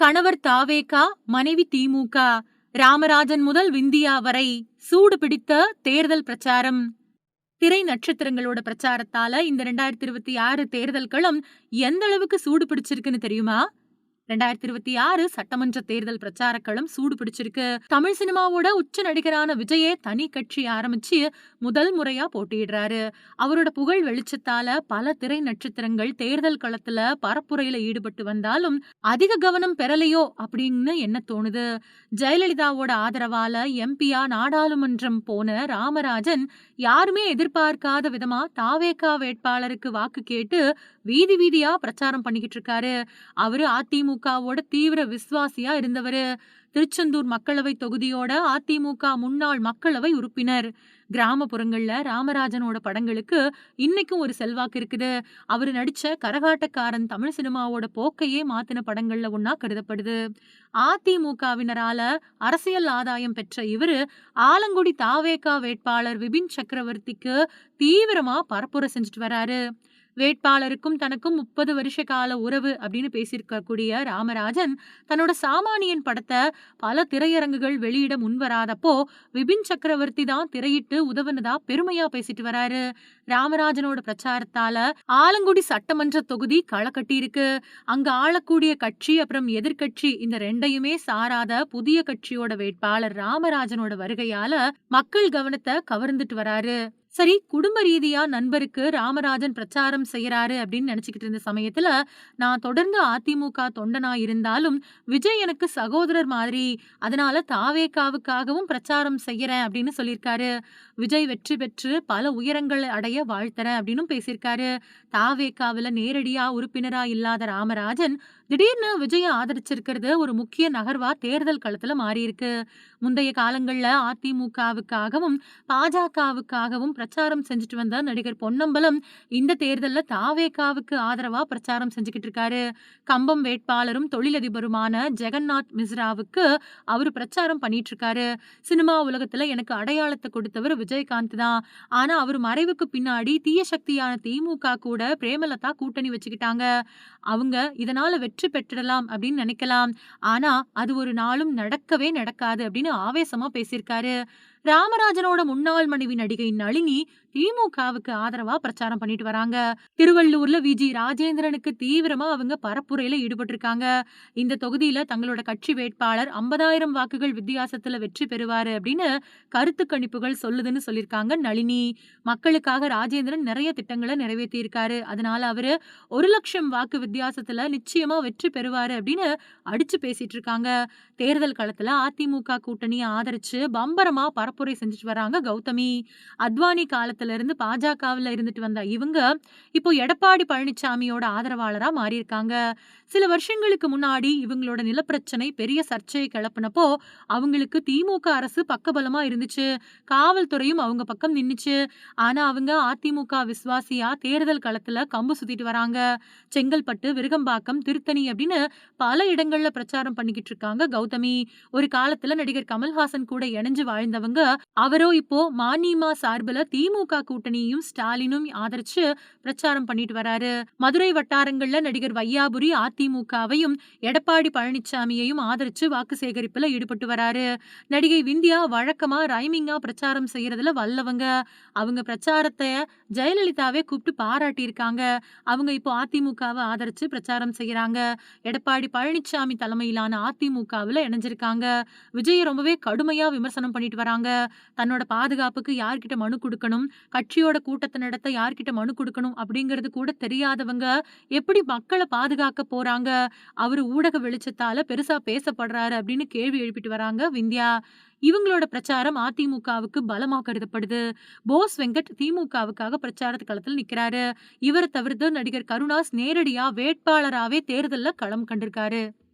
கணவர் தாவேகா, மனைவி திமுக. ராமராஜன் முதல் விந்தியா வரை சூடு பிடித்த தேர்தல் பிரச்சாரம். திரை நட்சத்திரங்களோட பிரச்சாரத்தால இந்த 2026 தேர்தல் களம் எந்த அளவுக்கு சூடு பிடிச்சிருக்குன்னு தெரியுமா? 2026 சட்டமன்ற தேர்தல் பிரச்சார களம் சூடு பிடிச்சிருக்கு. தமிழ் சினிமாவோட உச்ச நடிகரான விஜயே தனி கட்சி ஆரம்பிச்சு முதல் முறையா போட்டியிடுறாரு. அவரோட புகழ் வெளிச்சத்தால பல திரை நட்சத்திரங்கள் தேர்தல் களத்துல பரப்புரையில ஈடுபட்டு வந்தாலும் அதிக கவனம் பெறலையோ அப்படின்னு என்ன தோணுது. ஜெயலலிதாவோட ஆதரவால எம்பியா நாடாளுமன்றம் போன ராமராஜன் யாருமே எதிர்பார்க்காத விதமா தாவேகா வேட்பாளருக்கு வாக்கு கேட்டு வீதி வீதியா பிரச்சாரம் பண்ணிக்கிட்டு இருக்காரு. அவரு அதிமுகவோட தீவிர விசுவாசியா இருந்தவரு. திருச்செந்தூர் மக்களவை தொகுதியோட அதிமுக முன்னாள் மக்களவை உறுப்பினர். கிராமப்புறங்கள்ல ராமராஜனோட படங்களுக்கு இன்னைக்கும் ஒரு செல்வாக்கு இருக்குது. அவரு நடிச்ச கரகாட்டக்காரன் தமிழ் சினிமாவோட போக்கையே மாத்தின படங்கள்ல ஒன்னா கருதப்படுது. அதிமுகவினரால அரசியல் ஆதாயம் பெற்ற இவரு ஆலங்குடி தாவேகா வேட்பாளர் விபின் சக்கரவர்த்திக்கு தீவிரமா பரப்புரை செஞ்சுட்டு வராரு. வேட்பாளருக்கும் தனக்கும் 30 வருஷ கால உறவு அப்படின்னு பேசியிருக்கக்கூடிய ராமராஜன் தன்னோட சாமானியன் படத்தை பல திரையரங்குகள் வெளியிட முன்வராதப்போ விபின் சக்கரவர்த்தி தான் திரையிட்டு உதவுனதா பெருமையா பேசிட்டு வராரு. ராமராஜனோட பிரச்சாரத்தால ஆலங்குடி சட்டமன்ற தொகுதி களை கட்டி இருக்கு. அங்க ஆளக்கூடிய கட்சி அப்புறம் எதிர்கட்சி இந்த ரெண்டையுமே சாராத புதிய கட்சியோட வேட்பாளர் ராமராஜனோட வருகையால மக்கள் கவனத்தை கவர்ந்துட்டு வராரு. சரி, குடும்ப ரீதியா நண்பருக்கு ராமராஜன் பிரச்சாரம் செய்யறாரு அப்படின்னு நினைச்சுக்கிட்டு இருந்த சமயத்துல நான் தொடர்ந்து அதிமுக தொண்டனா இருந்தாலும் விஜய் எனக்கு சகோதரர் மாதிரி, அதனால தாவேகாவுக்காகவும் பிரச்சாரம் செய்யறேன் அப்படின்னு சொல்லியிருக்காரு. விஜய் வெற்றி பெற்று பல உயரங்களை அடைய வாழ்த்துறேன் அப்படின்னு பேசியிருக்காரு. தாவேகாவில நேரடியா உறுப்பினரா இல்லாத ராமராஜன் திடீர்னு விஜய ஆதரிச்சிருக்கிறது ஒரு முக்கிய நகர்வா தேர்தல் களத்துல மாறி இருக்கு. முந்தைய காலங்கள்ல அதிமுகவுக்காகவும் பாஜகவுக்காகவும் பிரச்சாரம் செஞ்சுட்டு வந்த நடிகர் பொன்னம்பலம் இந்த தேர்தல்ல தாவேகாவுக்கு ஆதரவா பிரச்சாரம் செஞ்சுக்கிட்டு இருக்காரு. கம்பம் வேட்பாளரும் தொழிலதிபருமான ஜெகநாத் மிஸ்ராவுக்கு அவரு பிரச்சாரம் பண்ணிட்டு இருக்காரு. சினிமா உலகத்துல எனக்கு அடையாளத்தை கொடுத்தவர் விஜயகாந்த் தான். ஆனா அவர் மறைவுக்கு பின்னாடி தீய சக்தியான திமுக கூட பிரேமலதா கூட்டணி வச்சுக்கிட்டாங்க. அவங்க இதனால வெற்றி பெற்றிடலாம் அப்படின்னு நினைக்கலாம். ஆனா அது ஒரு நாளும் நடக்கவே நடக்காது அப்படின்னு ஆவேசமா பேசியிருக்காரு. ராமராஜனோட முன்னாள் மனைவி நடிகை நளினி திமுகவுக்கு ஆதரவா பிரச்சாரம் பண்ணிட்டு வராங்க. திருவள்ளூர்ல விஜி ராஜேந்திரனுக்கு தீவிரமா அவங்க பரப்புரையில ஈடுபட்டு இருக்காங்க. இந்த தொகுதியில தங்களோட கட்சி வேட்பாளர் 50,000 வாக்குகள் வித்தியாசத்துல வெற்றி பெறுவாரு அப்படின்னு கருத்து கணிப்புகள் சொல்லுதுன்னு சொல்லியிருக்காங்க நளினி. மக்களுக்காக ராஜேந்திரன் நிறைய திட்டங்களை நிறைவேற்றி இருக்காரு. அதனால அவரு 1,00,000 வாக்கு வித்தியாசத்துல நிச்சயமா வெற்றி பெறுவாரு அப்படின்னு அடிச்சு பேசிட்டு இருக்காங்க. தேர்தல் களத்துல அதிமுக கூட்டணியை ஆதரிச்சு பம்பரமா பரப்புரை செஞ்சுட்டு வராங்க கௌதமி. அத்வானி காலத்துல இருந்து பாஜகவில் இருந்துட்டு வந்த இவங்க இப்போ எடப்பாடி பழனிசாமியோட ஆதரவாளரா மாறி இருக்காங்க. சில வருஷங்களுக்கு முன்னாடி இவங்களோட நிலப்பிரச்சனை பெரிய சர்ச்சையை கிளப்பினப்போ அவங்களுக்கு திமுக அரசு பக்கபலமா இருந்துச்சு. காவல்துறையும் அவங்க பக்கம் நின்னுச்சு. ஆனா அவங்க அதிமுக விசுவாசியா தேர்தல் களத்துல கம்பு சுத்திட்டு வராங்க. செங்கல்பட்டு, விருகம்பாக்கம், திருத்தணி அப்படின்னு பல இடங்கள்ல பிரச்சாரம் பண்ணிக்கிட்டு இருக்காங்க கௌதமி. ஒரு காலத்துல நடிகர் கமல்ஹாசன் கூட இணைஞ்சு வாழ்ந்தவங்க. அவரோ இப்போ மானிமா சார்பில் திமுக கூட்டணியும் ஸ்டாலினும் ஆதரிச்சு பிரச்சாரம் பண்ணிட்டு வராரு. மதுரை வட்டாரங்கள்ல நடிகர் வையாபுரி அதிமுகவையும் எடப்பாடி பழனிசாமியையும் ஆதரிச்சு வாக்கு சேகரிப்புல ஈடுபட்டு வராரு. நடிகை விந்தியா வழக்கமா ரைமிங்கா பிரச்சாரம் செய்யறதுல வல்லவங்க. அவங்க பிரச்சாரத்தை ஜெயலலிதாவே கூப்பிட்டு பாராட்டி இருக்காங்க. அவங்க இப்போ அதிமுகவை ஆதரிச்சு பிரச்சாரம் செய்யறாங்க. எடப்பாடி பழனிசாமி தலைமையிலான அதிமுகவில் இணைஞ்சிருக்காங்க. விஜய் ரொம்பவே கடுமையா விமர்சனம் பண்ணிட்டு வராங்க. தன்னோட பாதுகாப்புக்கு யார்கிட்ட மனு கொடுக்கணும், கட்சியோட கூட்டத்தை நடத்த யார்கிட்ட மனு கொடுக்கணும் அப்படிங்கிறது கூட தெரியாதவங்க எப்படி மக்களை பாதுகாக்க போறாங்க, அவரு ஊடக வெளிச்சத்தால பெருசா பேசப்படுறாரு அப்படின்னு கேள்வி எழுப்பிட்டு வராங்க விந்தியா. இவங்களோட பிரச்சாரம் அதிமுகவுக்கு பலமா கருதப்படுது. போஸ் வெங்கட் திமுகவுக்காக பிரச்சாரத்து களத்தில் நிக்கிறாரு. இவரை தவிர்த்து நடிகர் கருணாஸ் நேரடியா வேட்பாளராவே தேர்தல்ல களம் கண்டிருக்காரு.